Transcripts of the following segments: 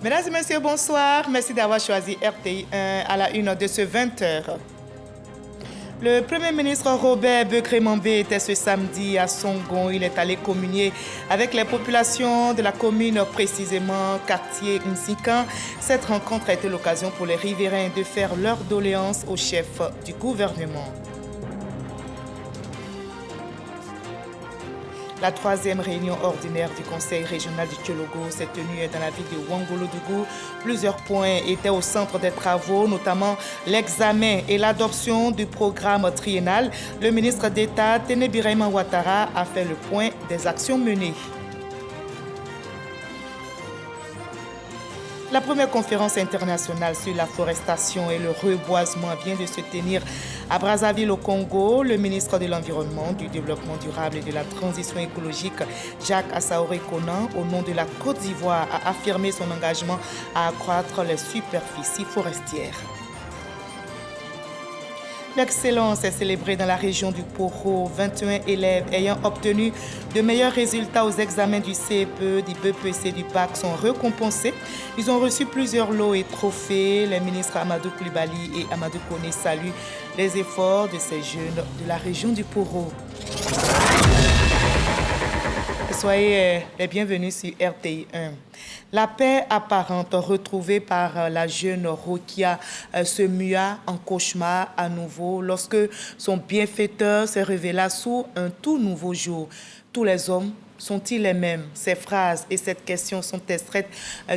Mesdames et messieurs, bonsoir. Merci d'avoir choisi RTI 1 à la une de ce 20h. Le Premier ministre Robert Bekremambe était ce samedi à Songon. Il est allé communier avec les populations de la commune, précisément quartier Nsikan. Cette rencontre a été l'occasion pour les riverains de faire leur doléance au chef du gouvernement. La troisième réunion ordinaire du Conseil régional du Tchologo s'est tenue dans la ville de Ouangolodougou. Plusieurs points étaient au centre des travaux, notamment l'examen et l'adoption du programme triennal. Le ministre d'État, Téné Birahima Ouattara, a fait le point des actions menées. La première conférence internationale sur la forestation et le reboisement vient de se tenir à Brazzaville au Congo. Le ministre de l'Environnement, du Développement durable et de la Transition écologique, Jacques Assaoré Conan, au nom de la Côte d'Ivoire, a affirmé son engagement à accroître les superficies forestières. L'excellence est célébrée dans la région du Poro. 21 élèves ayant obtenu de meilleurs résultats aux examens du CEPE, du BPC, du BAC sont récompensés. Ils ont reçu plusieurs lots et trophées. Les ministres Amadou Koulibaly et Amadou Koné saluent les efforts de ces jeunes de la région du Poro. Soyez les bienvenus sur RTI 1. La paix apparente retrouvée par la jeune Rokia se mua en cauchemar à nouveau lorsque son bienfaiteur s'est révélé sous un tout nouveau jour. Tous les hommes sont-ils les mêmes? Ces phrases et cette question sont extraites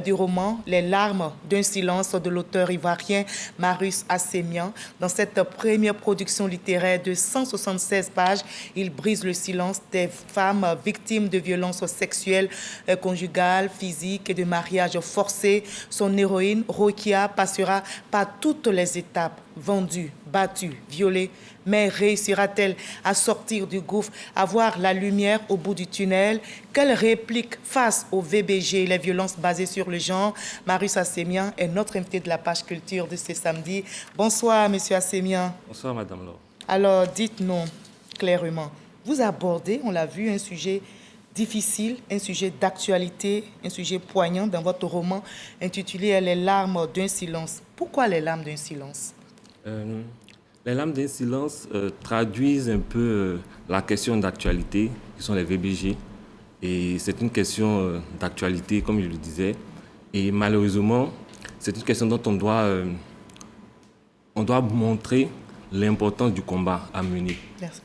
du roman Les larmes d'un silence de l'auteur ivoirien Marius Assemian. Dans cette première production littéraire de 176 pages, il brise le silence des femmes victimes de violences sexuelles, conjugales, physiques et de mariages forcés. Son héroïne, Rokia, passera par toutes les étapes, vendue, battue, violée. Mais réussira-t-elle à sortir du gouffre, à voir la lumière au bout du tunnel? Quelle réplique face au VBG et les violences basées sur le genre? Marius Assemian est notre invité de la page culture de ce samedi. Bonsoir, monsieur Assemian. Bonsoir, madame Laure. Alors, dites-nous clairement, vous abordez, on l'a vu, un sujet difficile, un sujet d'actualité, un sujet poignant dans votre roman intitulé « Les larmes d'un silence ». Pourquoi les larmes d'un silence? Les larmes d'un silence traduisent un peu la question d'actualité, qui sont les VBG. Et c'est une question d'actualité, comme je le disais. Et malheureusement, c'est une question dont on doit montrer l'importance du combat à mener.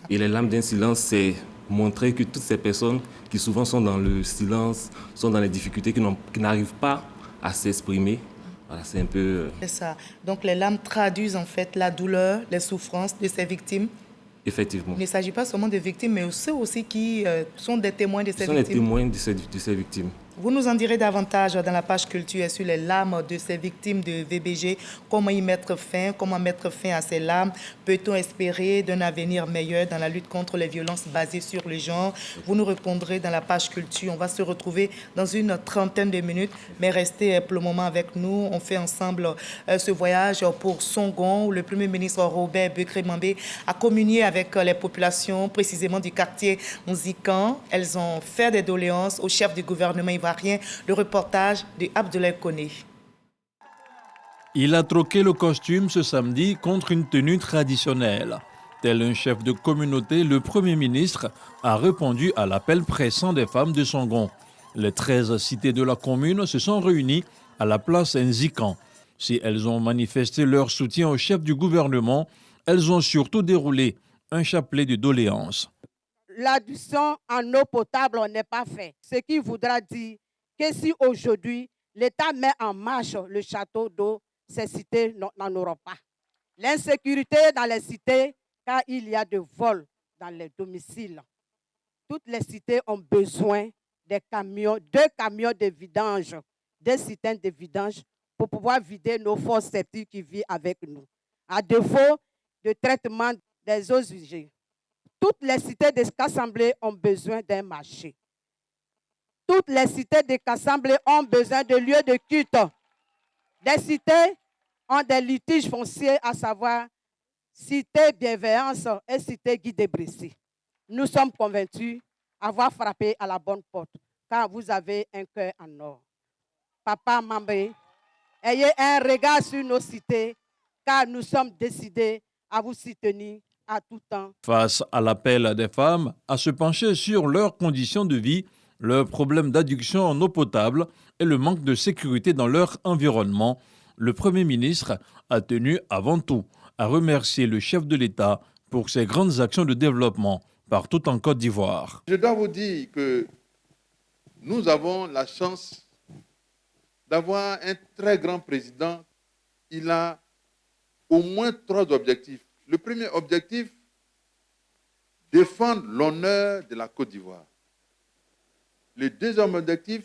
Et les larmes d'un silence, c'est montrer que toutes ces personnes qui souvent sont dans le silence, sont dans les difficultés, qui n'arrivent pas à s'exprimer. Voilà, c'est un peu... C'est ça. Donc les larmes traduisent en fait la douleur, les souffrances de ces victimes. Effectivement. Il ne s'agit pas seulement de victimes, mais ceux aussi qui sont des témoins de ces victimes. Ils sont les témoins de ces victimes. Vous nous en direz davantage dans la page culture sur les larmes de ces victimes de VBG. Comment y mettre fin? Comment mettre fin à ces larmes? Peut-on espérer d'un avenir meilleur dans la lutte contre les violences basées sur le genre? Vous nous répondrez dans la page culture. On va se retrouver dans une trentaine de minutes, mais restez pour le moment avec nous. On fait ensemble ce voyage pour Songon, où le Premier ministre Robert Bekremambe a communié avec les populations, précisément du quartier Nsikan. Elles ont fait des doléances au chef du gouvernement ivoirien. Le reportage de Abdoulaye Koné. Il a troqué le costume ce samedi contre une tenue traditionnelle. Tel un chef de communauté, le Premier ministre a répondu à l'appel pressant des femmes de Songon. Les 13 cités de la commune se sont réunies à la place Nsikan. Si elles ont manifesté leur soutien au chef du gouvernement, elles ont surtout déroulé un chapelet de doléances. L'adduction en eau potable n'est pas faite. Ce qui voudra dire que si aujourd'hui l'État met en marche le château d'eau, ces cités n'en auront pas. L'insécurité dans les cités, car il y a de vols dans les domiciles. Toutes les cités ont besoin des camions, 2 camions de vidange, 2 citernes de vidange pour pouvoir vider nos fosses septiques qui vivent avec nous. À défaut de traitement des eaux usées. Toutes les cités de Kassamblé ont besoin d'un marché. Toutes les cités de Kassamblé ont besoin de lieux de culte. Des cités ont des litiges fonciers, à savoir cité Bienveillance et cité Guy de Brissy. Nous sommes convaincus d'avoir frappé à la bonne porte, car vous avez un cœur en or. Papa Mambé, ayez un regard sur nos cités, car nous sommes décidés à vous soutenir à tout temps. Face à l'appel des femmes à se pencher sur leurs conditions de vie, leurs problèmes d'addiction en eau potable et le manque de sécurité dans leur environnement, le Premier ministre a tenu avant tout à remercier le chef de l'État pour ses grandes actions de développement partout en Côte d'Ivoire. Je dois vous dire que nous avons la chance d'avoir un très grand président. Il a au moins 3 objectifs. Le premier objectif, défendre l'honneur de la Côte d'Ivoire. Le deuxième objectif,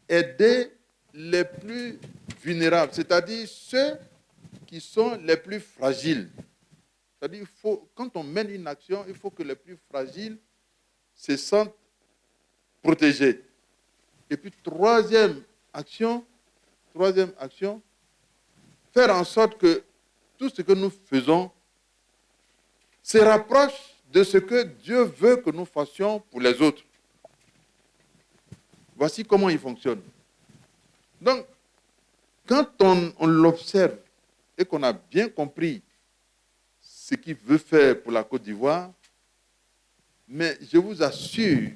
aider les plus vulnérables, c'est-à-dire ceux qui sont les plus fragiles. C'est-à-dire, quand on mène une action, il faut que les plus fragiles se sentent protégés. Et puis, troisième action, faire en sorte que tout ce que nous faisons se rapproche de ce que Dieu veut que nous fassions pour les autres. Voici comment il fonctionne. Donc, quand on l'observe et qu'on a bien compris ce qu'il veut faire pour la Côte d'Ivoire, mais je vous assure,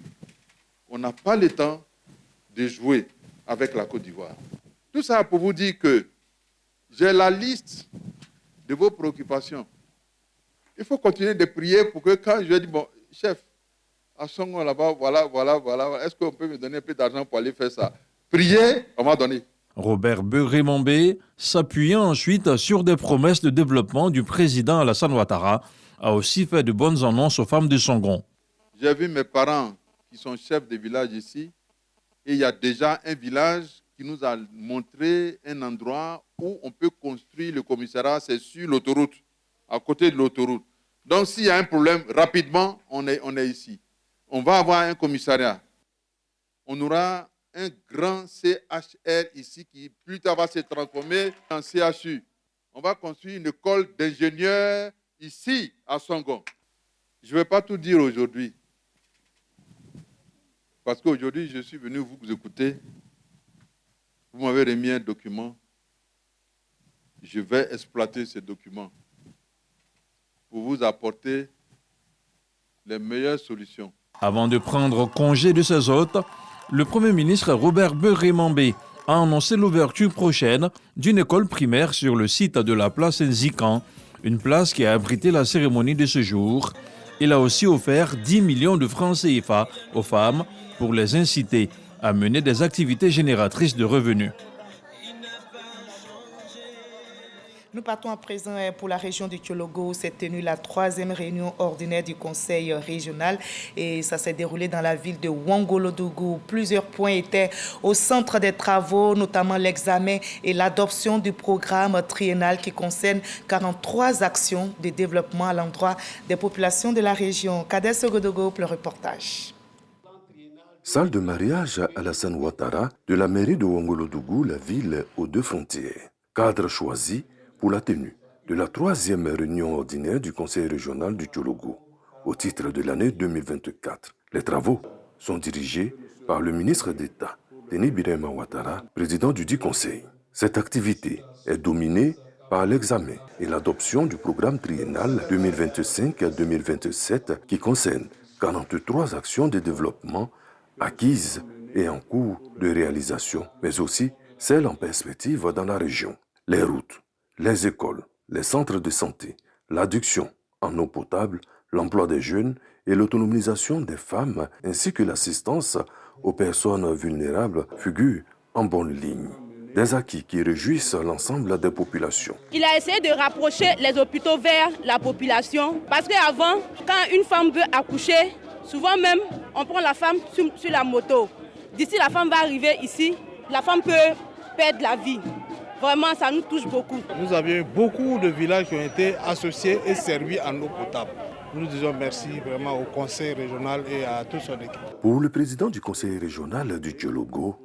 on n'a pas le temps de jouer avec la Côte d'Ivoire. Tout ça pour vous dire que j'ai la liste de vos préoccupations. Il faut continuer de prier pour que quand je dis, bon, chef, à Songo là-bas, voilà, est-ce qu'on peut me donner un peu d'argent pour aller faire ça? Priez, on m'a donné. Robert Beuré-Mambé, s'appuyant ensuite sur des promesses de développement du président Alassane Ouattara, a aussi fait de bonnes annonces aux femmes de Songon. J'ai vu mes parents qui sont chefs de village ici, et il y a déjà un village qui nous a montré un endroit où on peut construire le commissariat, c'est sur l'autoroute, à côté de l'autoroute. Donc s'il y a un problème, rapidement, on est ici. On va avoir un commissariat. On aura un grand CHR ici qui plus tard va se transformer en CHU. On va construire une école d'ingénieurs ici à Songon. Je ne vais pas tout dire aujourd'hui. Parce qu'aujourd'hui, je suis venu vous écouter. Vous m'avez remis un document. Je vais exploiter ce document pour vous apporter les meilleures solutions. Avant de prendre congé de ses hôtes, le Premier ministre Robert Beuré-Mambé a annoncé l'ouverture prochaine d'une école primaire sur le site de la place Nzikan, une place qui a abrité la cérémonie de ce jour. Il a aussi offert 10 millions de francs CFA aux femmes pour les inciter à mener des activités génératrices de revenus. Nous partons à présent pour la région du Tchologo où s'est tenue la 3e réunion ordinaire du conseil régional et ça s'est déroulé dans la ville de Ouangolodougou. Plusieurs points étaient au centre des travaux, notamment l'examen et l'adoption du programme triennal qui concerne 43 actions de développement à l'endroit des populations de la région. Kader Sogodogo pour le reportage. Salle de mariage à Alassane Ouattara de la mairie de Ouangolodougou, la ville aux 2 frontières. Cadre choisi pour la tenue de la 3e réunion ordinaire du Conseil régional du Tchologo au titre de l'année 2024. Les travaux sont dirigés par le ministre d'État, Denis Birema Ouattara, président du dit Conseil. Cette activité est dominée par l'examen et l'adoption du programme triennal 2025-2027 qui concerne 43 actions de développement acquises et en cours de réalisation, mais aussi celles en perspective dans la région. Les routes, les écoles, les centres de santé, l'adduction en eau potable, l'emploi des jeunes et l'autonomisation des femmes, ainsi que l'assistance aux personnes vulnérables figurent en bonne ligne. Des acquis qui réjouissent l'ensemble des populations. Il a essayé de rapprocher les hôpitaux vers la population parce qu'avant, quand une femme veut accoucher, souvent même, on prend la femme sur la moto. D'ici la femme va arriver ici, la femme peut perdre la vie. Vraiment, ça nous touche beaucoup. Nous avions eu beaucoup de villages qui ont été associés et servis en eau potable. Nous disons merci vraiment au conseil régional et à toute son équipe. Pour le président du conseil régional du Tchologo,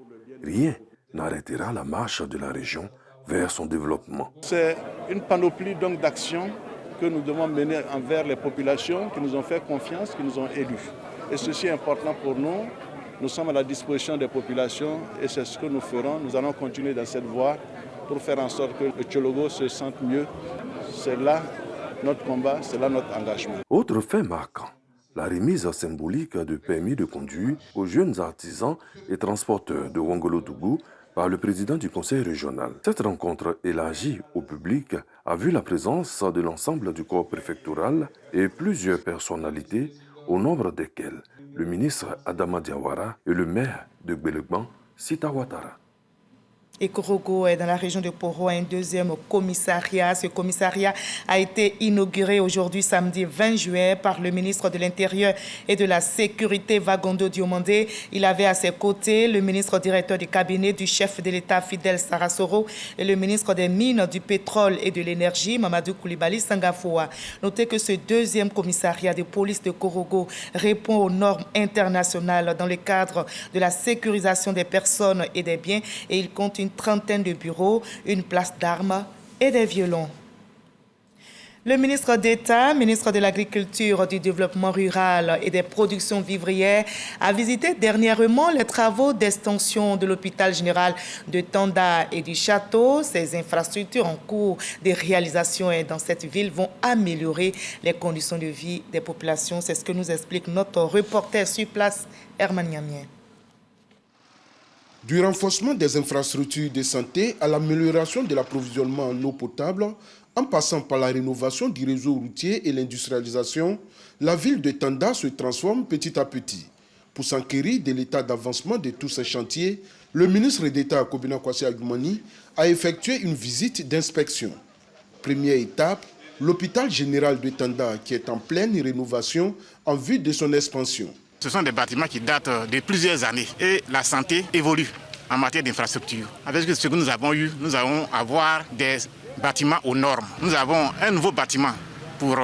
rien n'arrêtera la marche de la région vers son développement. C'est une panoplie d'actions que nous devons mener envers les populations qui nous ont fait confiance, qui nous ont élus. Et ceci est important pour nous Nous sommes à la disposition des populations et c'est ce que nous ferons. Nous allons continuer dans cette voie pour faire en sorte que le Tchologo se sente mieux. C'est là notre combat, c'est là notre engagement. Autre fait marquant, la remise symbolique de permis de conduire aux jeunes artisans et transporteurs de Wongolo-Dougou par le président du conseil régional. Cette rencontre élargie au public a vu la présence de l'ensemble du corps préfectoral et plusieurs personnalités, au nombre desquelles le ministre Adama Diawara et le maire de Gbelegbang, Sita Ouattara. Et Korogo est dans la région de Poro, un deuxième commissariat. Ce commissariat a été inauguré aujourd'hui, samedi 20 juillet, par le ministre de l'Intérieur et de la Sécurité, Vagondo Diomandé. Il avait à ses côtés le ministre directeur du cabinet du chef de l'État, Fidel Sarasoro, et le ministre des Mines, du Pétrole et de l'Énergie, Mamadou Koulibaly Sangafoua. Notez que ce deuxième commissariat de police de Korogo répond aux normes internationales dans le cadre de la sécurisation des personnes et des biens, et il compte une trentaine de bureaux, une place d'armes et des violons. Le ministre d'État, ministre de l'Agriculture, du Développement rural et des productions vivrières, a visité dernièrement les travaux d'extension de l'hôpital général de Tanda et du Château. Ces infrastructures en cours de réalisation dans cette ville vont améliorer les conditions de vie des populations. C'est ce que nous explique notre reporter sur place, Herman Niamien. Du renforcement des infrastructures de santé à l'amélioration de l'approvisionnement en eau potable, en passant par la rénovation du réseau routier et l'industrialisation, la ville de Tanda se transforme petit à petit. Pour s'enquérir de l'état d'avancement de tous ces chantiers, le ministre d'État Kobina Kwasi Agumani a effectué une visite d'inspection. Première étape, l'hôpital général de Tanda qui est en pleine rénovation en vue de son expansion. Ce sont des bâtiments qui datent de plusieurs années et la santé évolue en matière d'infrastructure. Avec ce que nous avons eu, nous allons avoir des bâtiments aux normes. Nous avons un nouveau bâtiment pour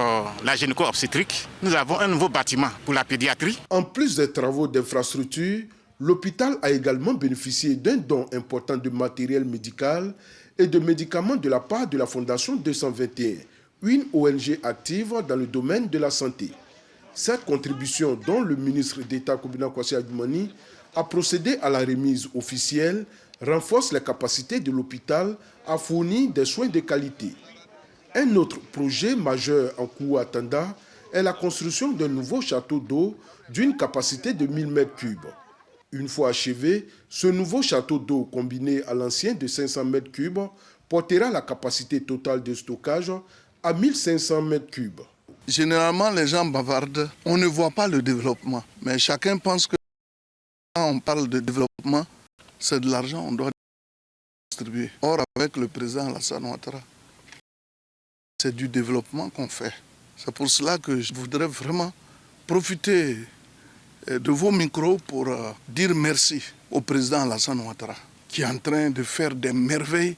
la gynéco-obstétrique. Nous avons un nouveau bâtiment pour la pédiatrie. En plus des travaux d'infrastructure, l'hôpital a également bénéficié d'un don important de matériel médical et de médicaments de la part de la Fondation 221, une ONG active dans le domaine de la santé. Cette contribution, dont le ministre d'État Kobina Kwasi Agumani a procédé à la remise officielle, renforce les capacités de l'hôpital à fournir des soins de qualité. Un autre projet majeur en cours à Tanda est la construction d'un nouveau château d'eau d'une capacité de 1000 m3. Une fois achevé, ce nouveau château d'eau combiné à l'ancien de 500 m3 portera la capacité totale de stockage à 1500 m3. Généralement, les gens bavardent, on ne voit pas le développement. Mais chacun pense que quand on parle de développement, c'est de l'argent, on doit distribuer. Or, avec le président Alassane Ouattara, c'est du développement qu'on fait. C'est pour cela que je voudrais vraiment profiter de vos micros pour dire merci au président Alassane Ouattara, qui est en train de faire des merveilles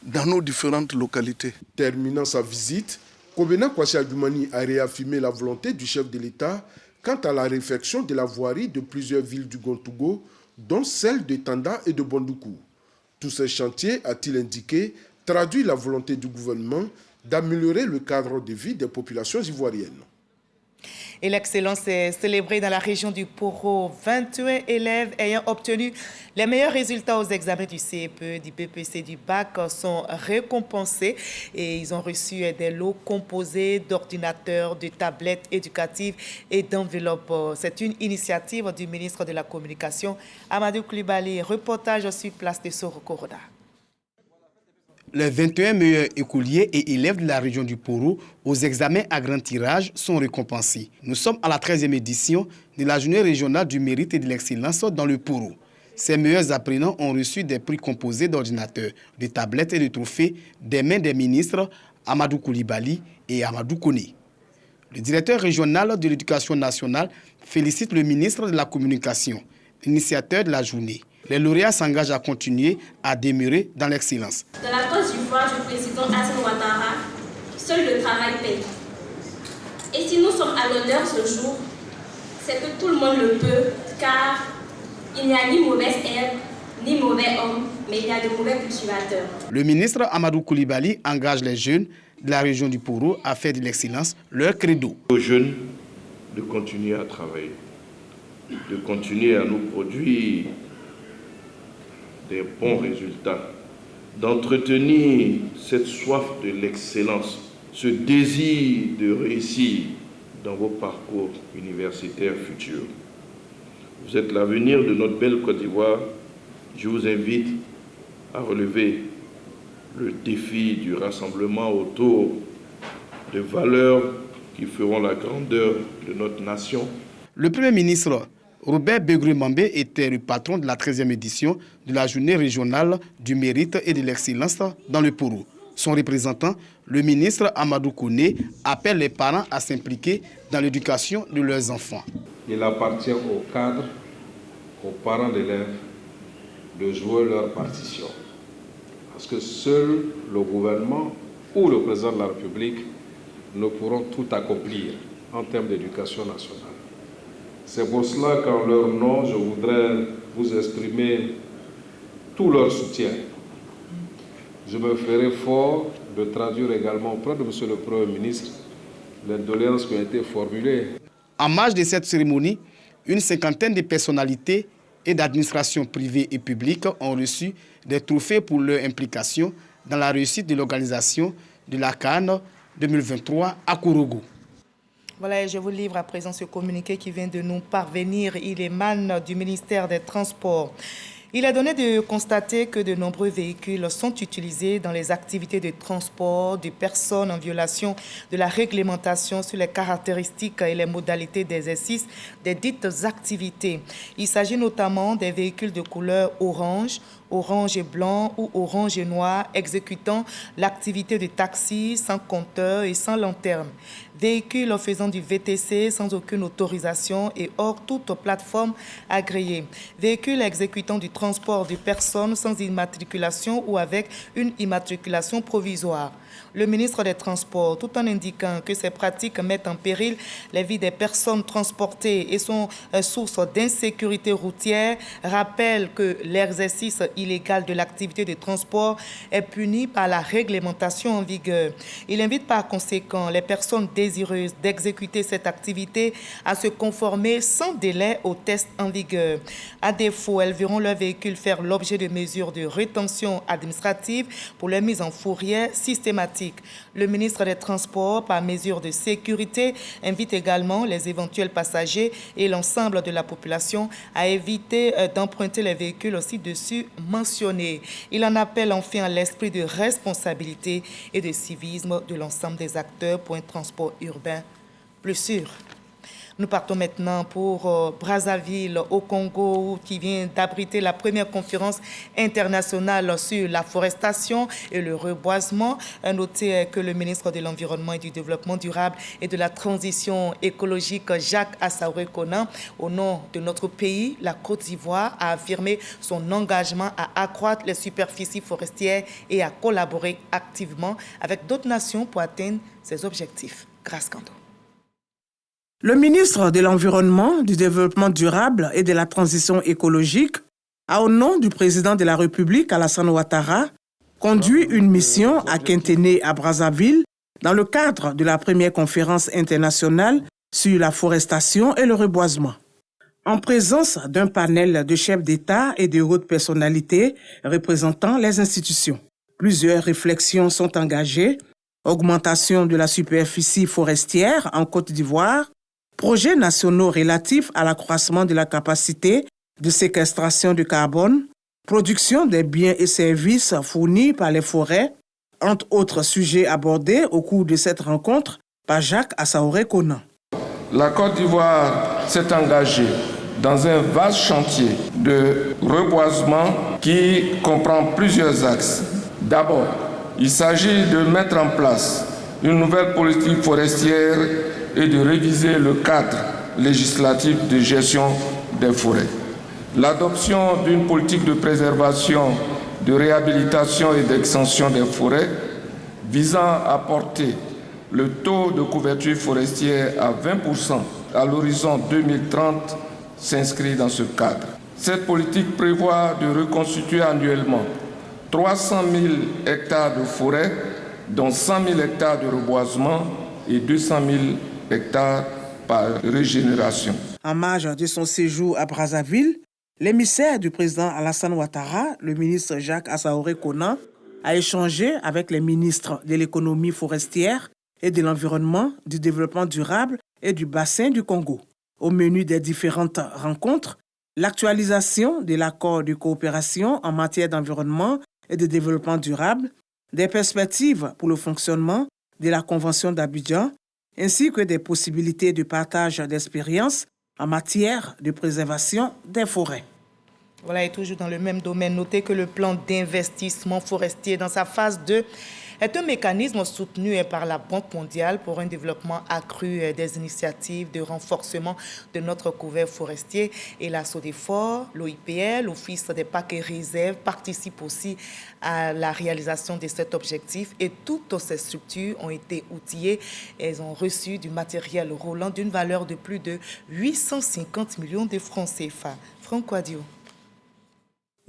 dans nos différentes localités. Terminant sa visite, Kobina Kwasi Agumani a réaffirmé la volonté du chef de l'État quant à la réfection de la voirie de plusieurs villes du Gontogo, dont celle de Tanda et de Bondoukou. Tous ces chantiers, a-t-il indiqué, traduit la volonté du gouvernement d'améliorer le cadre de vie des populations ivoiriennes. Et l'excellence est célébrée dans la région du Poro. 21 élèves ayant obtenu les meilleurs résultats aux examens du CEPE, du BPC, du bac sont récompensés et ils ont reçu des lots composés d'ordinateurs, de tablettes éducatives et d'enveloppes. C'est une initiative du ministre de la Communication, Amadou Koulibaly. Reportage sur place de Sorokoroda. Les 21 meilleurs écoliers et élèves de la région du Poro aux examens à grand tirage sont récompensés. Nous sommes à la 13e édition de la journée régionale du mérite et de l'excellence dans le Poro. Ces meilleurs apprenants ont reçu des prix composés d'ordinateurs, de tablettes et de trophées des mains des ministres Amadou Koulibaly et Amadou Koné. Le directeur régional de l'éducation nationale félicite le ministre de la Communication, l'initiateur de la journée. Les lauréats s'engagent à continuer à demeurer dans l'excellence. Dans la Côte d'Ivoire du président Alassane Ouattara, seul le travail paie. Et si nous sommes à l'honneur ce jour, c'est que tout le monde le peut, car il n'y a ni mauvaise herbe, ni mauvais homme, mais il y a de mauvais cultivateurs. Le ministre Amadou Koulibaly engage les jeunes de la région du Poro à faire de l'excellence leur credo. Aux jeunes de continuer à travailler. de continuer à nous produire des bons résultats, d'entretenir cette soif de l'excellence, ce désir de réussir dans vos parcours universitaires futurs. Vous êtes l'avenir de notre belle Côte d'Ivoire. Je vous invite à relever le défi du rassemblement autour de valeurs qui feront la grandeur de notre nation. Le Premier ministre Robert Begré-Mambé était le patron de la 13e édition de la journée régionale du mérite et de l'excellence dans le Poro. Son représentant, le ministre Amadou Kone, appelle les parents à s'impliquer dans l'éducation de leurs enfants. Il appartient aux cadres, aux parents d'élèves de jouer leur partition. Parce que seul le gouvernement ou le président de la République ne pourront tout accomplir en termes d'éducation nationale. C'est pour cela qu'en leur nom, je voudrais vous exprimer tout leur soutien. Je me ferai fort de traduire également auprès de M. le Premier ministre les doléances qui ont été formulées. En marge de cette cérémonie, une cinquantaine de personnalités et d'administrations privées et publiques ont reçu des trophées pour leur implication dans la réussite de l'organisation de la CAN 2023 à Kourougou. Voilà, et je vous livre à présent ce communiqué qui vient de nous parvenir. Il émane du ministère des Transports. Il a donné de constater que de nombreux véhicules sont utilisés dans les activités de transport de personnes en violation de la réglementation sur les caractéristiques et les modalités d'exercice des dites activités. Il s'agit notamment des véhicules de couleur orange, orange et blanc ou orange et noir exécutant l'activité de taxi sans compteur et sans lanterne. Véhicules faisant du VTC sans aucune autorisation et hors toute plateforme agréée. Véhicules exécutant du transport de personnes sans immatriculation ou avec une immatriculation provisoire. Le ministre des Transports, tout en indiquant que ces pratiques mettent en péril les vies des personnes transportées et sont source d'insécurité routière, rappelle que l'exercice illégal de l'activité de transport est puni par la réglementation en vigueur. Il invite par conséquent les personnes désireuses d'exécuter cette activité à se conformer sans délai aux tests en vigueur. À défaut, elles verront leur véhicule faire l'objet de mesures de rétention administrative pour leur mise en fourrière systématique. Le ministre des Transports, par mesure de sécurité, invite également les éventuels passagers et l'ensemble de la population à éviter d'emprunter les véhicules ci-dessus mentionnés. Il en appelle enfin à l'esprit de responsabilité et de civisme de l'ensemble des acteurs pour un transport urbain plus sûr. Nous partons maintenant pour Brazzaville, au Congo, qui vient d'abriter la première conférence internationale sur la forestation et le reboisement. Notez que le ministre de l'Environnement et du Développement durable et de la Transition écologique, Jacques Assaouré-Conan, au nom de notre pays, la Côte d'Ivoire, a affirmé son engagement à accroître les superficies forestières et à collaborer activement avec d'autres nations pour atteindre ces objectifs. Grâce Kando. Le ministre de l'Environnement, du Développement durable et de la Transition écologique a, au nom du président de la République, Alassane Ouattara, conduit une mission à Quinténé, à Brazzaville, dans le cadre de la première conférence internationale sur la forestation et le reboisement. En présence d'un panel de chefs d'État et de hautes personnalités représentant les institutions. Plusieurs réflexions sont engagées. Augmentation de la superficie forestière en Côte d'Ivoire, projets nationaux relatifs à l'accroissement de la capacité de séquestration de carbone, production des biens et services fournis par les forêts, entre autres sujets abordés au cours de cette rencontre par Jacques Assaouré-Conan. La Côte d'Ivoire s'est engagée dans un vaste chantier de reboisement qui comprend plusieurs axes. D'abord, il s'agit de mettre en place une nouvelle politique forestière et de réviser le cadre législatif de gestion des forêts. L'adoption d'une politique de préservation, de réhabilitation et d'extension des forêts visant à porter le taux de couverture forestière à 20% à l'horizon 2030 s'inscrit dans ce cadre. Cette politique prévoit de reconstituer annuellement 300 000 hectares de forêt, dont 100 000 hectares de reboisement et 200 000 hectares par régénération. En marge de son séjour à Brazzaville, l'émissaire du président Alassane Ouattara, le ministre Jacques Assaoré Kona, a échangé avec les ministres de l'économie forestière et de l'environnement, du développement durable et du bassin du Congo. Au menu des différentes rencontres, l'actualisation de l'accord de coopération en matière d'environnement et de développement durable, des perspectives pour le fonctionnement de la Convention d'Abidjan, ainsi que des possibilités de partage d'expériences en matière de préservation des forêts. Voilà, et toujours dans le même domaine, notez que le plan d'investissement forestier dans sa phase 2 est un mécanisme soutenu par la Banque mondiale pour un développement accru des initiatives de renforcement de notre couvert forestier. Et la SODEFOR, l'OIPL, l'Office des parcs et réserves, participe aussi à la réalisation de cet objectif. Et toutes ces structures ont été outillées. Elles ont reçu du matériel roulant d'une valeur de plus de 850 millions de francs CFA. Franck Quadio.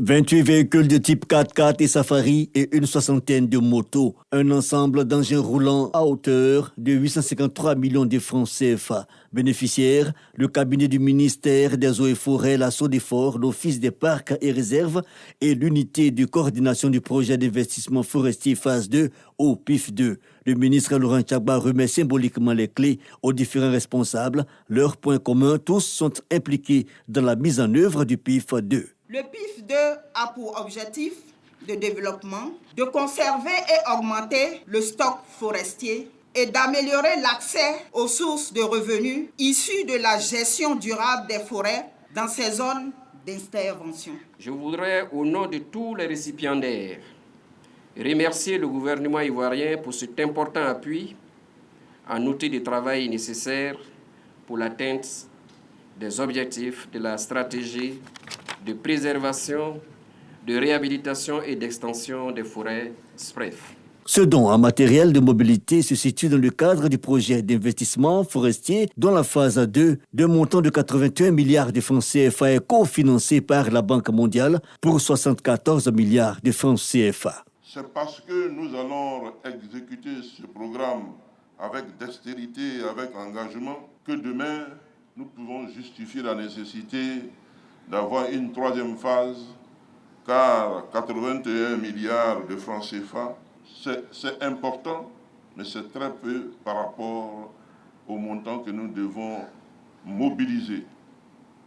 28 véhicules de type 4x4 et Safari et une soixantaine de motos. Un ensemble d'engins roulants à hauteur de 853 millions de francs CFA. Bénéficiaires, le cabinet du ministère des Eaux et Forêts, la SODEFOR, l'Office des parcs et réserves et l'unité de coordination du projet d'investissement forestier phase 2 au PIF 2. Le ministre Laurent Tchagba remet symboliquement les clés aux différents responsables. Leurs points communs, tous sont impliqués dans la mise en œuvre du PIF 2. Le PIF 2 a pour objectif de développement de conserver et augmenter le stock forestier et d'améliorer l'accès aux sources de revenus issues de la gestion durable des forêts dans ces zones d'intervention. Je voudrais, au nom de tous les récipiendaires, remercier le gouvernement ivoirien pour cet important appui en outil de travail nécessaire pour l'atteinte des objectifs de la stratégie de préservation, de réhabilitation et d'extension des forêts SPREF. Ce don en matériel de mobilité se situe dans le cadre du projet d'investissement forestier dont la phase 2, d'un montant de 81 milliards de francs CFA, est cofinancé par la Banque mondiale pour 74 milliards de francs CFA. C'est parce que nous allons exécuter ce programme avec dextérité et avec engagement que demain, nous pouvons justifier la nécessité d'avoir une troisième phase, car 81 milliards de francs CFA, c'est important, mais c'est très peu par rapport au montant que nous devons mobiliser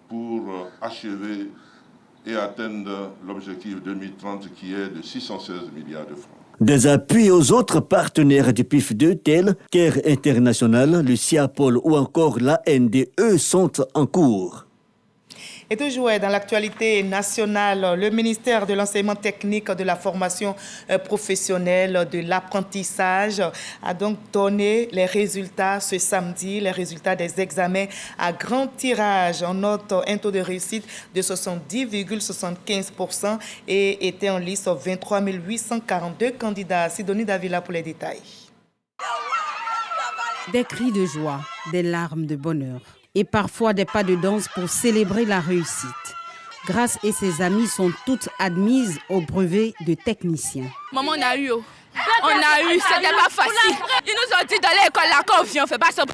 pour achever et atteindre l'objectif 2030 qui est de 616 milliards de francs. Des appuis aux autres partenaires du PIF 2 tels CARE International, le CIAPOL ou encore l'ANDE sont en cours. Et toujours dans l'actualité nationale, le ministère de l'enseignement technique, de la formation professionnelle, de l'apprentissage a donc donné les résultats ce samedi, les résultats des examens à grand tirage. On note un taux de réussite de 70,75% et était en liste 23 842 candidats. Sidonie Davila pour les détails. Des cris de joie, des larmes de bonheur et parfois des pas de danse pour célébrer la réussite. Grace et ses amies sont toutes admises au brevet de technicien. Maman, on a eu, c'était pas facile. Ils nous ont dit dans l'école, là, quand on vient, on fait pas 100%. On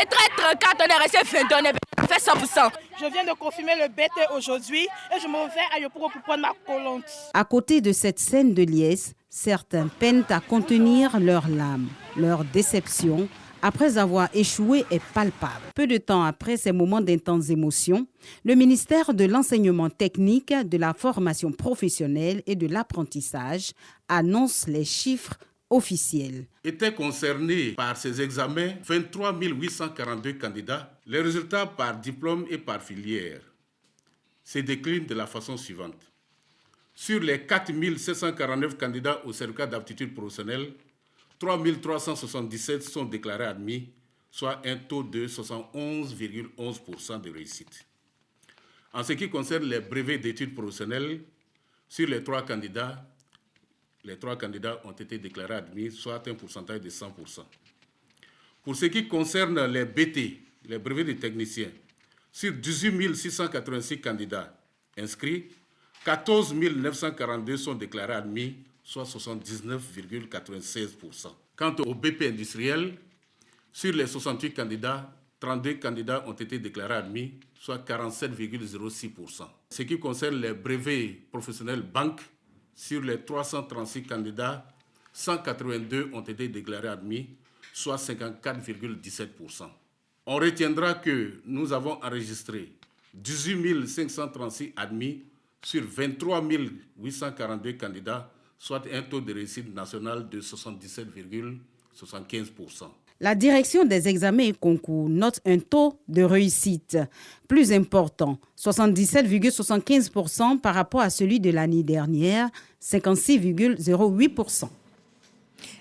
est très 34, on est resté 22, on fait 100%. Je viens de confirmer le BT aujourd'hui et je m'en vais à Yopougon pour prendre ma colonne. À côté de cette scène de liesse, certains peinent à contenir leurs larmes, leur déception, après avoir échoué est palpable. Peu de temps après ces moments d'intenses émotions, le ministère de l'enseignement technique, de la formation professionnelle et de l'apprentissage annonce les chiffres officiels. Étaient concernés par ces examens 23 842 candidats. Les résultats par diplôme et par filière se déclinent de la façon suivante. Sur les 4 749 candidats au certificat d'aptitude professionnelle, 3 377 sont déclarés admis, soit un taux de 71,11% de réussite. En ce qui concerne les brevets d'études professionnelles, sur les trois candidats ont été déclarés admis, soit un pourcentage de 100%. Pour ce qui concerne les BT, les brevets de techniciens, sur 18 686 candidats inscrits, 14 942 sont déclarés admis, soit 79,96%. Quant au BP industriel, sur les 68 candidats, 32 candidats ont été déclarés admis, soit 47,06%. Ce qui concerne les brevets professionnels banques, sur les 336 candidats, 182 ont été déclarés admis, soit 54,17%. On retiendra que nous avons enregistré 18 536 admis sur 23 842 candidats, soit un taux de réussite national de 77,75%. La direction des examens et concours note un taux de réussite plus important, 77,75% par rapport à celui de l'année dernière, 56,08%.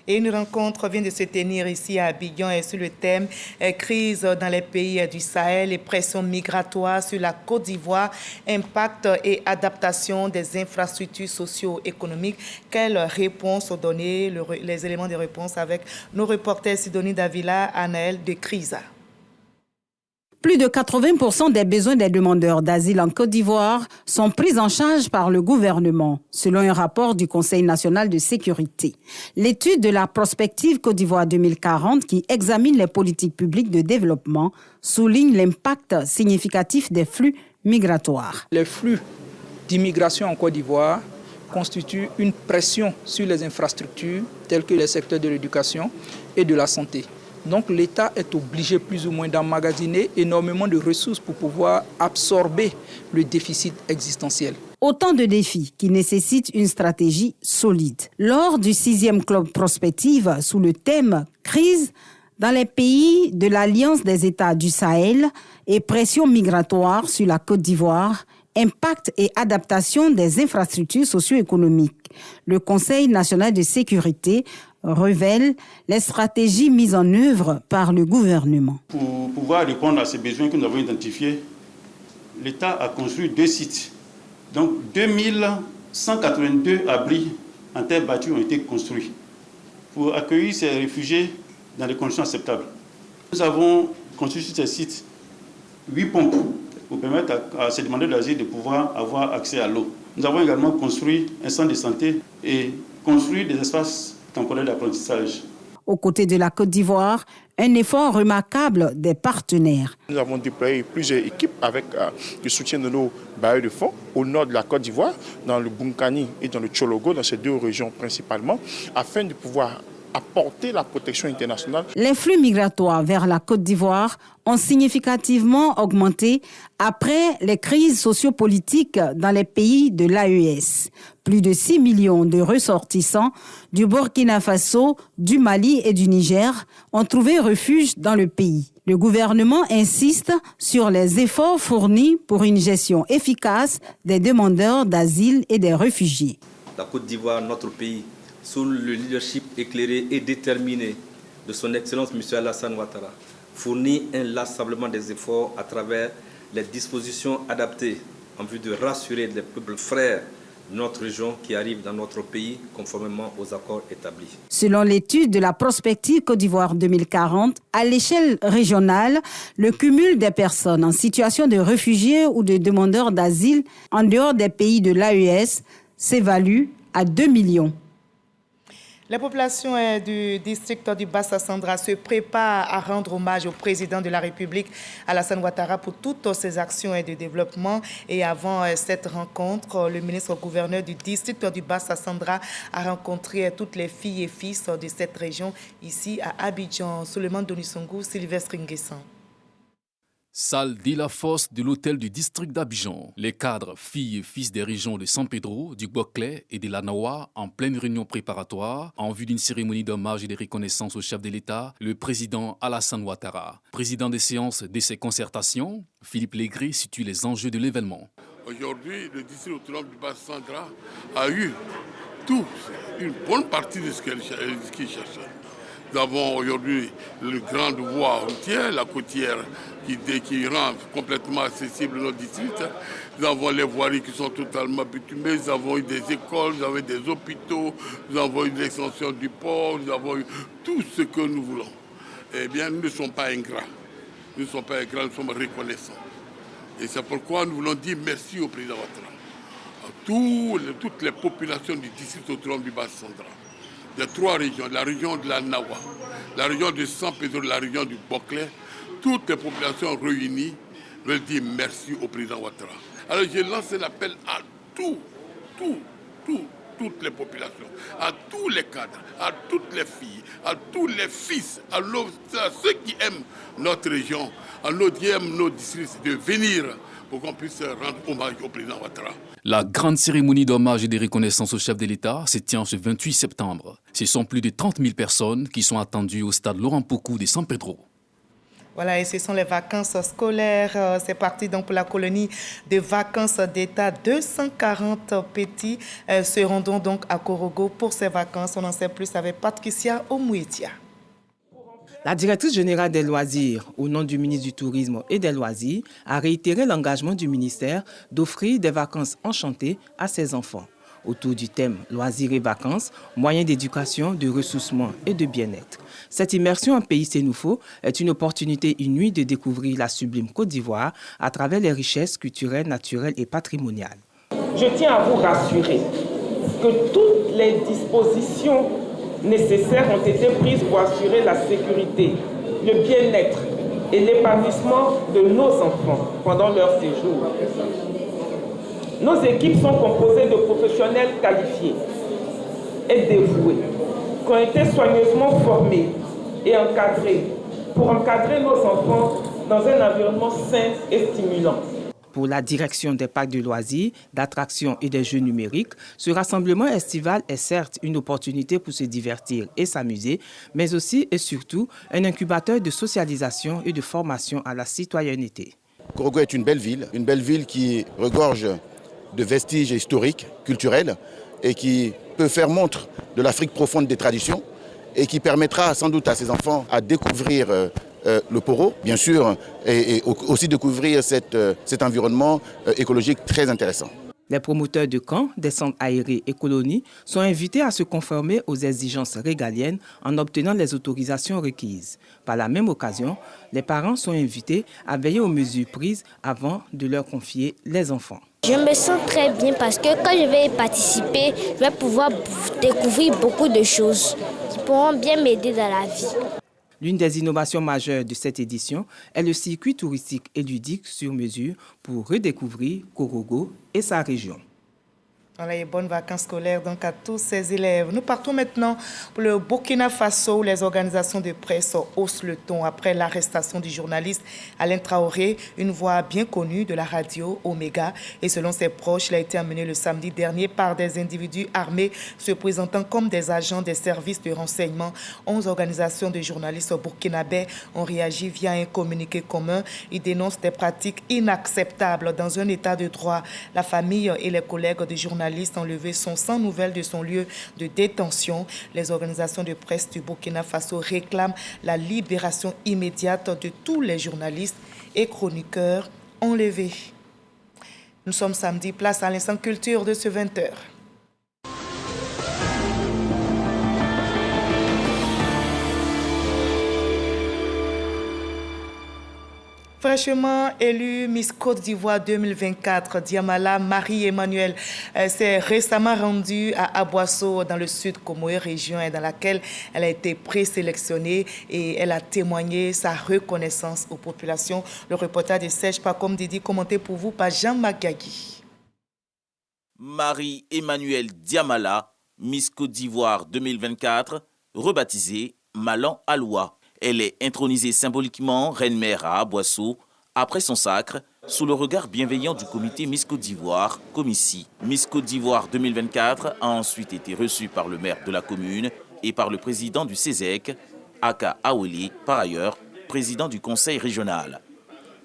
Et une rencontre vient de se tenir ici à Abidjan et sur le thème crise dans les pays du Sahel et pression migratoire sur la Côte d'Ivoire, impact et adaptation des infrastructures socio-économiques. Quelle réponse donner, les éléments de réponse avec nos reporters Sidonie Davila, Anaël de Crisa. Plus de 80% des besoins des demandeurs d'asile en Côte d'Ivoire sont pris en charge par le gouvernement, selon un rapport du Conseil national de sécurité. L'étude de la prospective Côte d'Ivoire 2040, qui examine les politiques publiques de développement, souligne l'impact significatif des flux migratoires. Les flux d'immigration en Côte d'Ivoire constituent une pression sur les infrastructures telles que les secteurs de l'éducation et de la santé. Donc l'État est obligé plus ou moins d'emmagasiner énormément de ressources pour pouvoir absorber le déficit existentiel. Autant de défis qui nécessitent une stratégie solide. Lors du 6e club prospective sous le thème « Crise dans les pays de l'Alliance des États du Sahel et pression migratoire sur la Côte d'Ivoire », impact et adaptation des infrastructures socio-économiques. Le Conseil national de sécurité révèle les stratégies mises en œuvre par le gouvernement. Pour pouvoir répondre à ces besoins que nous avons identifiés, l'État a construit 2 sites. Donc 2182 abris en terre battue ont été construits pour accueillir ces réfugiés dans des conditions acceptables. Nous avons construit sur ces sites 8 pompes pour permettre à ces demandeurs d'asile de pouvoir avoir accès à l'eau. Nous avons également construit un centre de santé et construit des espaces temporaires d'apprentissage. Aux côtés de la Côte d'Ivoire, un effort remarquable des partenaires. Nous avons déployé plusieurs équipes avec le soutien de nos bailleurs de fonds au nord de la Côte d'Ivoire, dans le Bunkani et dans le Tchologo, dans ces 2 régions principalement, afin de pouvoir apporter la protection internationale. Les flux migratoires vers la Côte d'Ivoire ont significativement augmenté après les crises sociopolitiques dans les pays de l'AES. Plus de 6 millions de ressortissants du Burkina Faso, du Mali et du Niger ont trouvé refuge dans le pays. Le gouvernement insiste sur les efforts fournis pour une gestion efficace des demandeurs d'asile et des réfugiés. La Côte d'Ivoire, notre pays, sous le leadership éclairé et déterminé de son Excellence M. Alassane Ouattara, fournit inlassablement des efforts à travers les dispositions adaptées en vue de rassurer les peuples frères de notre région qui arrivent dans notre pays conformément aux accords établis. Selon l'étude de la prospective Côte d'Ivoire 2040, à l'échelle régionale, le cumul des personnes en situation de réfugiés ou de demandeurs d'asile en dehors des pays de l'AES s'évalue à 2 millions. La population du district du Bassa-Sandra se prépare à rendre hommage au président de la République, Alassane Ouattara, pour toutes ses actions de développement. Et avant cette rencontre, le ministre-gouverneur du district du Bassa-Sandra a rencontré toutes les filles et fils de cette région ici à Abidjan. Souleymane Donisongou, Sylvestre Nguessan. Salle d'Ila Fosse de l'hôtel du district d'Abidjan. Les cadres, filles et fils des régions de San Pedro, du Boclé et de l'Anawa en pleine réunion préparatoire en vue d'une cérémonie d'hommage et de reconnaissance au chef de l'État, le président Alassane Ouattara. Président des séances de ces concertations, Philippe Légré situe les enjeux de l'événement. Aujourd'hui, le district autonome du Bassa-Sandra a eu une bonne partie de ce qu'il cherchait. Nous avons aujourd'hui le grand voie routière, la côtière qui rend complètement accessible notre district. Nous avons les voiries qui sont totalement bitumées, nous avons eu des écoles, nous avons eu des hôpitaux, nous avons eu l'extension du port, nous avons eu tout ce que nous voulons. Eh bien, nous ne sommes pas ingrats. Nous ne sommes pas ingrats, nous sommes reconnaissants. Et c'est pourquoi nous voulons dire merci au président Ouattara, à toutes les populations du district autonome du Bassa-Sandra. Il y a 3 régions, la région de la Nawa, la région de San Pedro, la région du Boclé. toutes les populations réunies veulent dire merci au président Ouattara. Alors j'ai lancé l'appel à toutes les populations, à tous les cadres, à toutes les filles, à tous les fils, à ceux qui aiment notre région, à ceux qui aiment nos districts, de venir pour qu'on puisse rendre hommage au président Ouattara. La grande cérémonie d'hommage et de reconnaissance au chef de l'État se tient ce 28 septembre. Ce sont plus de 30 000 personnes qui sont attendues au stade Laurent Pocou de San Pedro. Voilà, et ce sont les vacances scolaires. C'est parti donc pour la colonie de vacances d'État. 240 petits se rendront donc à Korogo pour ces vacances. On en sait plus avec Patricia Omouetia. La directrice générale des loisirs, au nom du ministre du Tourisme et des Loisirs, a réitéré l'engagement du ministère d'offrir des vacances enchantées à ses enfants. Autour du thème loisirs et vacances, moyens d'éducation, de ressourcement et de bien-être. Cette immersion en pays sénoufo est une opportunité inouïe de découvrir la sublime Côte d'Ivoire à travers les richesses culturelles, naturelles et patrimoniales. Je tiens à vous rassurer que toutes les dispositions nécessaires ont été prises pour assurer la sécurité, le bien-être et l'épanouissement de nos enfants pendant leur séjour. Nos équipes sont composées de professionnels qualifiés et dévoués, qui ont été soigneusement formés et encadrés pour encadrer nos enfants dans un environnement sain et stimulant. Pour la direction des parcs de loisirs, d'attractions et des jeux numériques, ce rassemblement estival est certes une opportunité pour se divertir et s'amuser, mais aussi et surtout un incubateur de socialisation et de formation à la citoyenneté. Korogo est une belle ville qui regorge de vestiges historiques, culturels, et qui peut faire montre de l'Afrique profonde des traditions, et qui permettra sans doute à ses enfants à découvrir le Poro, bien sûr, et aussi découvrir cet environnement écologique très intéressant. Les promoteurs de camps, des centres aérés et colonies sont invités à se conformer aux exigences régaliennes en obtenant les autorisations requises. Par la même occasion, les parents sont invités à veiller aux mesures prises avant de leur confier les enfants. Je me sens très bien parce que quand je vais y participer, je vais pouvoir découvrir beaucoup de choses qui pourront bien m'aider dans la vie. L'une des innovations majeures de cette édition est le circuit touristique et ludique sur mesure pour redécouvrir Korogo et sa région. Voilà, et bonnes vacances scolaires donc à tous ces élèves. Nous partons maintenant pour le Burkina Faso où les organisations de presse haussent le ton après l'arrestation du journaliste Alain Traoré, une voix bien connue de la radio Omega. Et selon ses proches, il a été amené le samedi dernier par des individus armés se présentant comme des agents des services de renseignement. 11 organisations de journalistes burkinabés ont réagi via un communiqué commun. Ils dénoncent des pratiques inacceptables dans un état de droit. La famille et les collègues des journalistes enlevés sont sans nouvelles de son lieu de détention. Les organisations de presse du Burkina Faso réclament la libération immédiate de tous les journalistes et chroniqueurs enlevés. Nous sommes samedi, place à l'instant culture de ce 20h. Fraîchement élue Miss Côte d'Ivoire 2024, Diamala Marie-Emmanuel s'est récemment rendue à Aboissau dans le sud Comoé région et dans laquelle elle a été présélectionnée et elle a témoigné sa reconnaissance aux populations. Le reportage de Serge Pacom Didi commenté pour vous par Jean Magagui. Marie-Emmanuel Diamala, Miss Côte d'Ivoire 2024, rebaptisée Malan Aloua. Elle est intronisée symboliquement reine-mère à Aboissau après son sacre sous le regard bienveillant du comité Miss Côte d'Ivoire, Comici. Miss Côte d'Ivoire 2024 a ensuite été reçue par le maire de la commune et par le président du CESEC, Aka Aweli, par ailleurs président du conseil régional.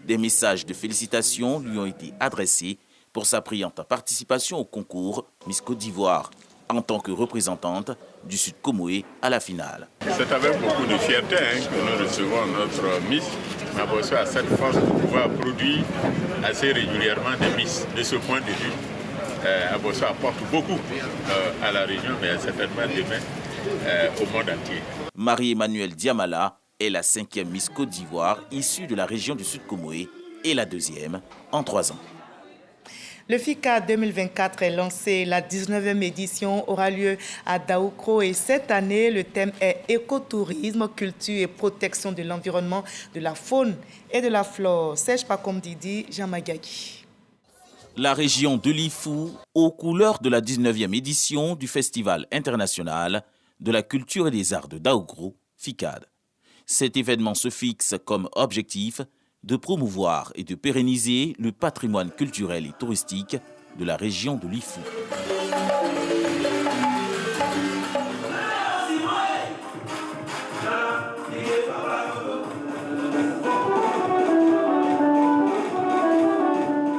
Des messages de félicitations lui ont été adressés pour sa brillante participation au concours Miss Côte d'Ivoire en tant que représentante du Sud Comoé à la finale. C'est avec beaucoup de fierté que nous recevons notre Miss. Aboissau a cette force de pouvoir produire assez régulièrement des Miss. De ce point de vue, Aboissau apporte beaucoup à la région, mais certainement demain au monde entier. Marie-Emmanuel Diamala est la 5e Miss Côte d'Ivoire issue de la région du Sud Comoé et la 2e en 3 ans. Le FICAD 2024 est lancé. La 19e édition aura lieu à Daoukro et cette année, le thème est écotourisme, culture et protection de l'environnement, de la faune et de la flore. Serge Pakom-Didi, Jean Magagi. La région de Lifou, aux couleurs de la 19e édition du Festival international de la culture et des arts de Daoukro, FICAD. Cet événement se fixe comme objectif de promouvoir et de pérenniser le patrimoine culturel et touristique de la région de Lifou.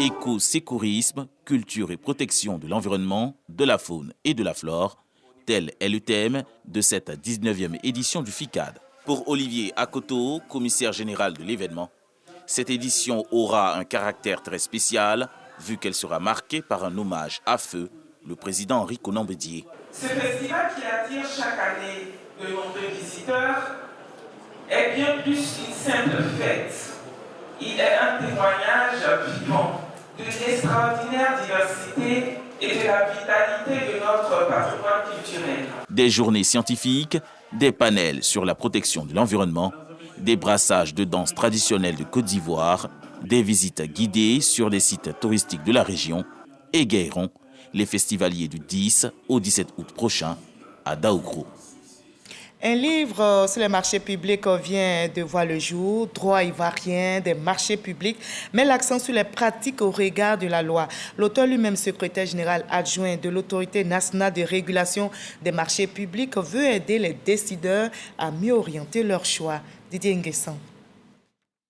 Éco-sécurisme, culture et protection de l'environnement, de la faune et de la flore, tel est le thème de cette 19e édition du FICAD. Pour Olivier Akoto, commissaire général de l'événement, cette édition aura un caractère très spécial, vu qu'elle sera marquée par un hommage à feu, le président Henri Konan Bédié. Ce festival qui attire chaque année de nombreux visiteurs est bien plus qu'une simple fête. Il est un témoignage vivant de l'extraordinaire diversité et de la vitalité de notre patrimoine culturel. Des journées scientifiques, des panels sur la protection de l'environnement, des brassages de danse traditionnelle de Côte d'Ivoire, des visites guidées sur les sites touristiques de la région égayeront les festivaliers du 10 au 17 août prochain à Daoukro. Un livre sur les marchés publics vient de voir le jour, droit ivoirien des marchés publics, met l'accent sur les pratiques au regard de la loi. L'auteur lui-même, secrétaire général adjoint de l'Autorité nationale de régulation des marchés publics, veut aider les décideurs à mieux orienter leurs choix. Didier Nguessan.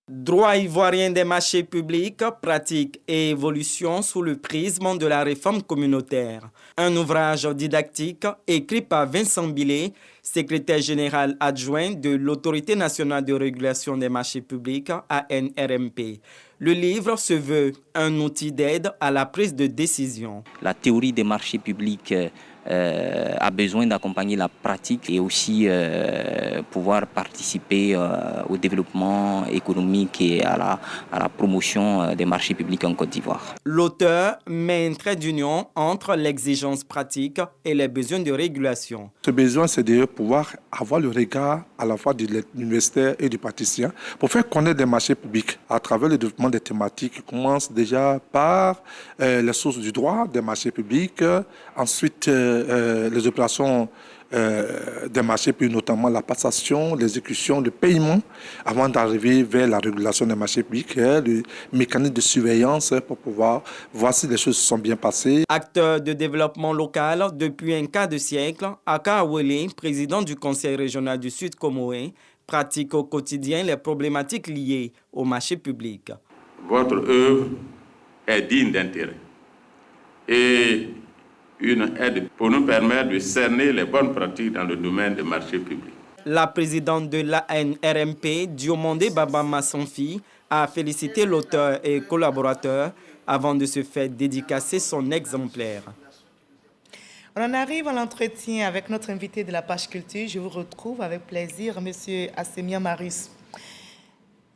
Droit ivoirien des marchés publics, pratiques et évolutions sous le prisme de la réforme communautaire. Un ouvrage didactique écrit par Vincent Billet, secrétaire général adjoint de l'Autorité nationale de régulation des marchés publics, ANRMP. Le livre se veut un outil d'aide à la prise de décision. La théorie des marchés publics a besoin d'accompagner la pratique et aussi pouvoir participer au développement économique et à la promotion des marchés publics en Côte d'Ivoire. L'auteur met un trait d'union entre l'exigence pratique et les besoins de régulation. Ce besoin, c'est de pouvoir avoir le regard à la fois de l'universitaire et du praticien pour faire connaître les marchés publics à travers le développement des thématiques qui commencent déjà par les sources du droit des marchés publics, ensuite les opérations des marchés publics, notamment la passation, l'exécution, le paiement, avant d'arriver vers la régulation des marchés publics, le mécanisme de surveillance pour pouvoir voir si les choses se sont bien passées. Acteur de développement local depuis un quart de siècle, Aka Awele, président du Conseil régional du Sud Comoé, pratique au quotidien les problématiques liées aux marchés publics. Votre œuvre est digne d'intérêt et une aide pour nous permettre de cerner les bonnes pratiques dans le domaine des marchés publics. La présidente de l'ANRMP, Diomandé Baba Massonfi, a félicité l'auteur et collaborateur avant de se faire dédicacer son exemplaire. On en arrive à l'entretien avec notre invité de la page culture. Je vous retrouve avec plaisir, M. Assemia Marius.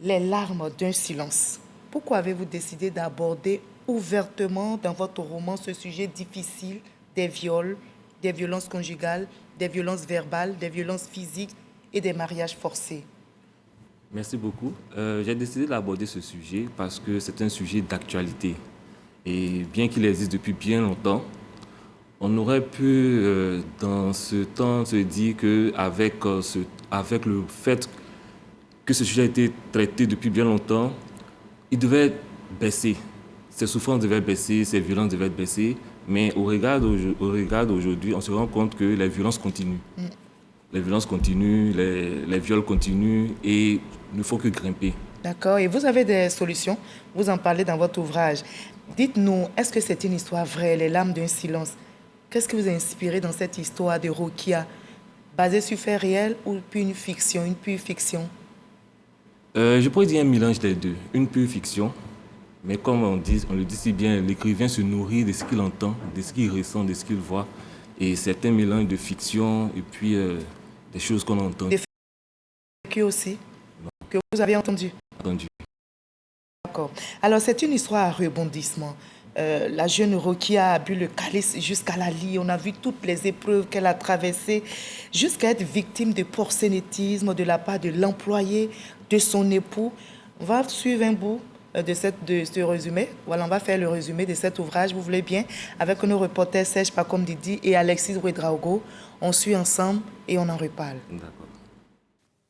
Les larmes d'un silence. Pourquoi avez-vous décidé d'aborder ouvertement dans votre roman ce sujet difficile des viols, des violences conjugales, des violences verbales, des violences physiques et des mariages forcés? Merci beaucoup. J'ai décidé d'aborder ce sujet parce que c'est un sujet d'actualité. Et bien qu'il existe depuis bien longtemps, on aurait pu, dans ce temps, se dire qu'avec le fait que ce sujet a été traité depuis bien longtemps, il devait baisser. Ces souffrances devaient baisser, ces violences devaient baisser. Mais au regard d'aujourd'hui, on se rend compte que les violences continuent. Les violences continuent, les viols continuent et il ne faut que grimper. D'accord. Et vous avez des solutions. Vous en parlez dans votre ouvrage. Dites-nous, est-ce que c'est une histoire vraie, les larmes d'un silence? Qu'est-ce qui vous a inspiré dans cette histoire de Rokia, basée sur faits réels ou une fiction, une pure fiction? Je pourrais dire un mélange des deux. Une pure fiction. Mais comme on le dit si bien, l'écrivain se nourrit de ce qu'il entend, de ce qu'il ressent, de ce qu'il voit. Et c'est un mélange de fiction et puis des choses qu'on entend. Des faits aussi, que vous avez entendu? Entendu. D'accord. Alors, c'est une histoire à rebondissement. la jeune Rokia a bu le calice jusqu'à la lie. On a vu toutes les épreuves qu'elle a traversées jusqu'à être victime de proxénétisme de la part de l'employé de son époux. On va suivre un bout de ce résumé. Voilà, on va faire le résumé de cet ouvrage, vous voulez bien, avec nos reporters Serge Pacom Didi et Alexis Ouedraogo. On suit ensemble et on en reparle.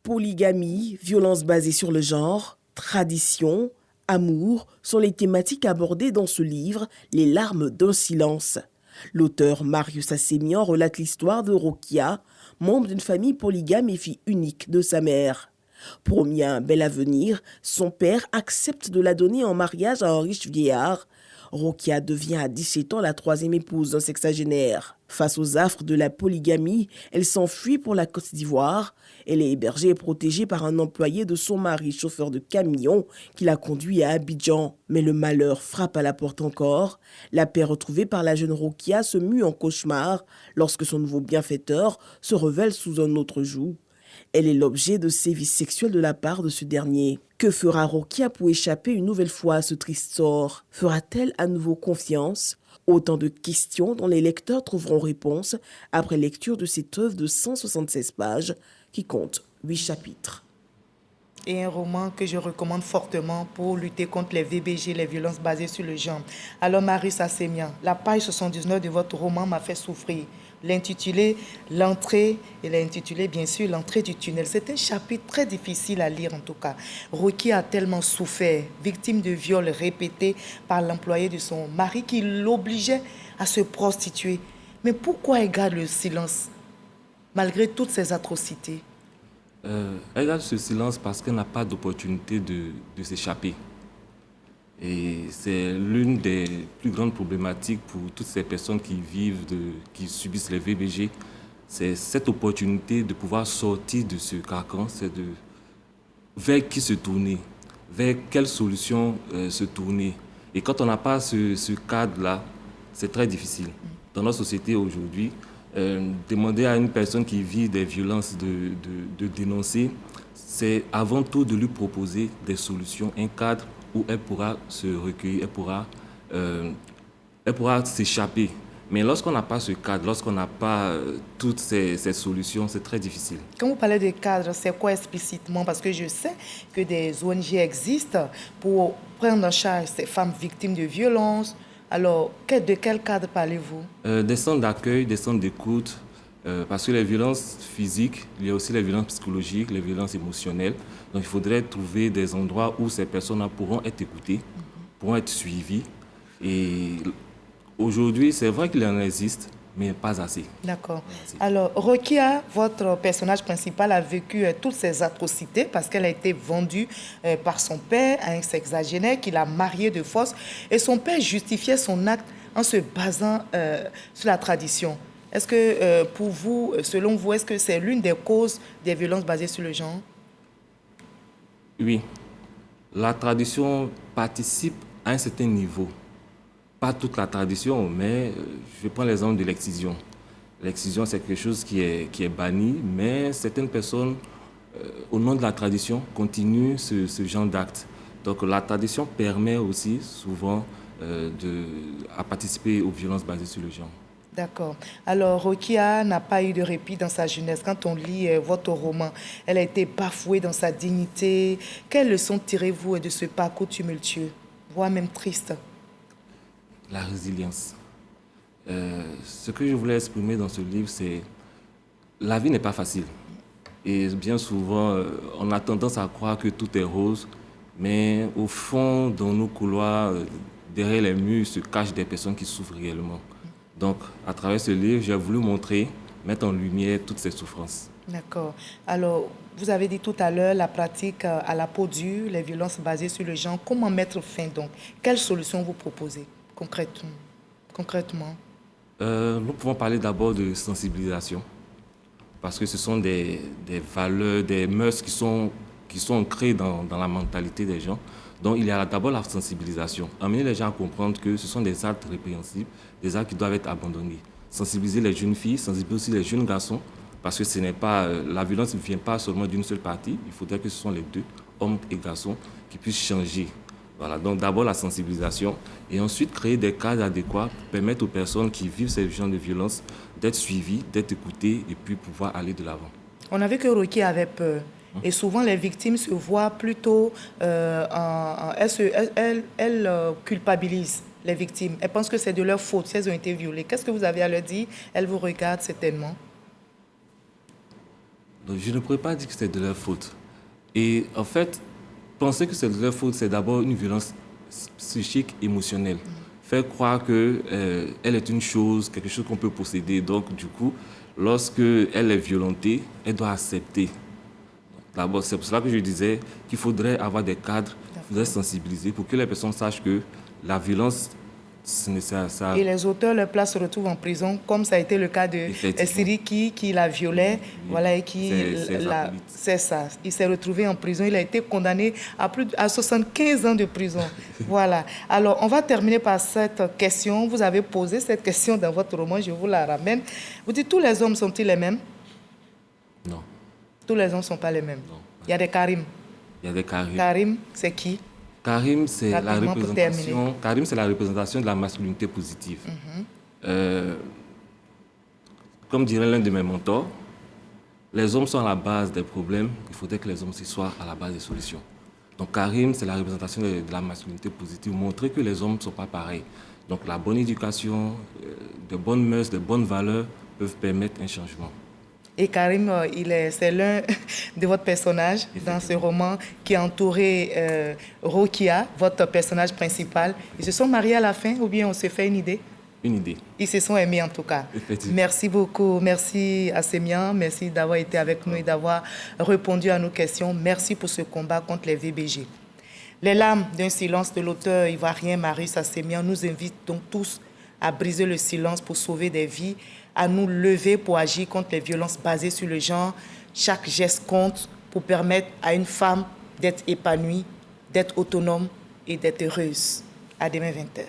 Polygamie, violence basée sur le genre, tradition, amour sont les thématiques abordées dans ce livre, Les larmes d'un silence. L'auteur Marius Assemian relate l'histoire de Rokia, membre d'une famille polygame et fille unique de sa mère. Promis à un bel avenir, son père accepte de la donner en mariage à un riche vieillard. Rokia devient à 17 ans la troisième épouse d'un sexagénaire. Face aux affres de la polygamie, elle s'enfuit pour la Côte d'Ivoire. Elle est hébergée et protégée par un employé de son mari, chauffeur de camion, qui la conduit à Abidjan. Mais le malheur frappe à la porte encore. La paix retrouvée par la jeune Rokia se mue en cauchemar lorsque son nouveau bienfaiteur se révèle sous un autre joug. Elle est l'objet de sévices sexuels de la part de ce dernier. Que fera Rokia pour échapper une nouvelle fois à ce triste sort? Fera-t-elle à nouveau confiance? Autant de questions dont les lecteurs trouveront réponse après lecture de cette œuvre de 176 pages qui compte 8 chapitres. Et un roman que je recommande fortement pour lutter contre les VBG, les violences basées sur le genre. Alors Marius Assemian, la page 79 de votre roman m'a fait souffrir. L'intitulé L'entrée, et l'intitulé bien sûr L'entrée du tunnel. C'est un chapitre très difficile à lire en tout cas. Rokia a tellement souffert, victime de viols répétés par l'employé de son mari qui l'obligeait à se prostituer. Mais pourquoi elle garde le silence malgré toutes ces atrocités? Elle garde ce silence parce qu'elle n'a pas d'opportunité de s'échapper. Et c'est l'une des plus grandes problématiques pour toutes ces personnes qui qui subissent les VBG. C'est cette opportunité de pouvoir sortir de ce carcan, c'est vers qui se tourner, vers quelle solution se tourner. Et quand on n'a pas ce cadre-là, c'est très difficile. Dans notre société aujourd'hui, demander à une personne qui vit des violences de dénoncer, c'est avant tout de lui proposer des solutions, un cadre où elle pourra se recueillir, elle pourra s'échapper. Mais lorsqu'on n'a pas ce cadre, lorsqu'on n'a pas toutes ces solutions, c'est très difficile. Quand vous parlez de cadre, c'est quoi explicitement? Parce que je sais que des ONG existent pour prendre en charge ces femmes victimes de violences. Alors, de quel cadre parlez-vous? Des centres d'accueil, des centres d'écoute, parce que les violences physiques, il y a aussi les violences psychologiques, les violences émotionnelles. Donc, il faudrait trouver des endroits où ces personnes pourront être écoutées, pourront être suivies. Et aujourd'hui, c'est vrai qu'il en existe, mais pas assez. D'accord. Alors, Rokia, votre personnage principal, a vécu toutes ces atrocités parce qu'elle a été vendue par son père à un sexagénaire qui l'a mariée de force. Et son père justifiait son acte en se basant sur la tradition. Est-ce que, pour vous, selon vous, est-ce que c'est l'une des causes des violences basées sur le genre? Oui. La tradition participe à un certain niveau. Pas toute la tradition, mais je prends l'exemple de l'excision. L'excision, c'est quelque chose qui est banni, mais certaines personnes, au nom de la tradition, continuent ce genre d'acte. Donc la tradition permet aussi souvent à participer aux violences basées sur le genre. D'accord. Alors, Rokia n'a pas eu de répit dans sa jeunesse. Quand on lit votre roman, elle a été bafouée dans sa dignité. Quelles leçons tirez-vous de ce parcours tumultueux, voire même triste? La résilience. Ce que je voulais exprimer dans ce livre, c'est la vie n'est pas facile. Et bien souvent, on a tendance à croire que tout est rose, mais au fond, dans nos couloirs, derrière les murs, se cachent des personnes qui souffrent réellement. Donc, à travers ce livre, j'ai voulu mettre en lumière toutes ces souffrances. D'accord. Alors, vous avez dit tout à l'heure la pratique à la peau dure, les violences basées sur le genre. Comment mettre fin donc? Quelles solutions vous proposez concrètement? Nous pouvons parler d'abord de sensibilisation, parce que ce sont des valeurs, des mœurs qui sont ancrées dans la mentalité des gens. Donc, il y a d'abord la sensibilisation. Amener les gens à comprendre que ce sont des actes répréhensibles, des actes qui doivent être abandonnés. Sensibiliser les jeunes filles, sensibiliser aussi les jeunes garçons, parce que ce n'est pas, la violence ne vient pas seulement d'une seule partie. Il faudrait que ce soit les deux, hommes et garçons, qui puissent changer. Voilà, donc d'abord la sensibilisation et ensuite créer des cadres adéquats pour permettre aux personnes qui vivent ces genres de violence d'être suivies, d'être écoutées et puis pouvoir aller de l'avant. On a vu que Rokia avait peur. Et souvent, les victimes se voient plutôt... elles culpabilisent les victimes. Elles pensent que c'est de leur faute si elles ont été violées. Qu'est-ce que vous avez à leur dire? Elles vous regardent certainement. Donc, je ne pourrais pas dire que c'est de leur faute. Et en fait, penser que c'est de leur faute, c'est d'abord une violence psychique, émotionnelle. Faire croire qu'elle est une chose, quelque chose qu'on peut posséder. Donc, du coup, lorsqu'elle est violentée, elle doit accepter. D'abord, c'est pour cela que je disais qu'il faudrait avoir des cadres, il faudrait sensibiliser pour que les personnes sachent que la violence, ça... Et les auteurs, leur place se retrouvent en prison, comme ça a été le cas de Siri qui la violait, voilà, et qui... C'est ça. Il s'est retrouvé en prison, il a été condamné à 75 ans de prison. Voilà. Alors, on va terminer par cette question. Vous avez posé cette question dans votre roman, je vous la ramène. Vous dites, tous les hommes sont-ils les mêmes? Non. Tous les hommes ne sont pas les mêmes. Non. Il y a des Karim. Il y a des Karim. Karim, c'est qui? Karim, c'est la représentation de la masculinité positive. Comme dirait l'un de mes mentors, les hommes sont à la base des problèmes, il faudrait que les hommes soient à la base des solutions. Donc Karim, c'est la représentation de la masculinité positive, montrer que les hommes ne sont pas pareils. Donc la bonne éducation, de bonnes mœurs, de bonnes valeurs peuvent permettre un changement. Et Karim, c'est l'un de votre personnage dans ce roman qui a entouré Rokia, votre personnage principal. Ils se sont mariés à la fin ou bien on se fait une idée? Une idée. Ils se sont aimés en tout cas. Merci beaucoup. Merci à Sémian. Merci d'avoir été avec nous et d'avoir répondu à nos questions. Merci pour ce combat contre les VBG. Les larmes d'un silence de l'auteur ivoirien Marius Assémian nous invitent donc tous à briser le silence pour sauver des vies, à nous lever pour agir contre les violences basées sur le genre. Chaque geste compte pour permettre à une femme d'être épanouie, d'être autonome et d'être heureuse. À demain 20h.